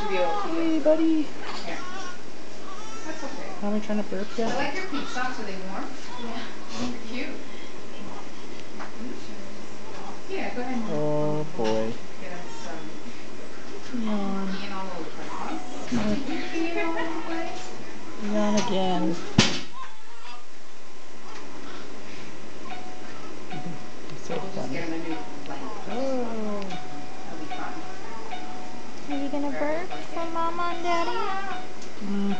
to be able to. Hey, buddy. Yeah. That's okay. Are we trying to burp yet? I like your pink socks. Are they warm? Yeah. They're cute. Yeah, go ahead. Oh boy. Get us some. Yawn. Peeing all over the place, huh? Peeing all over the place. Yawn again. So We'll just funny. get him a new blanket. Oh. That'll be fun. Are you gonna burp for Mama and Daddy?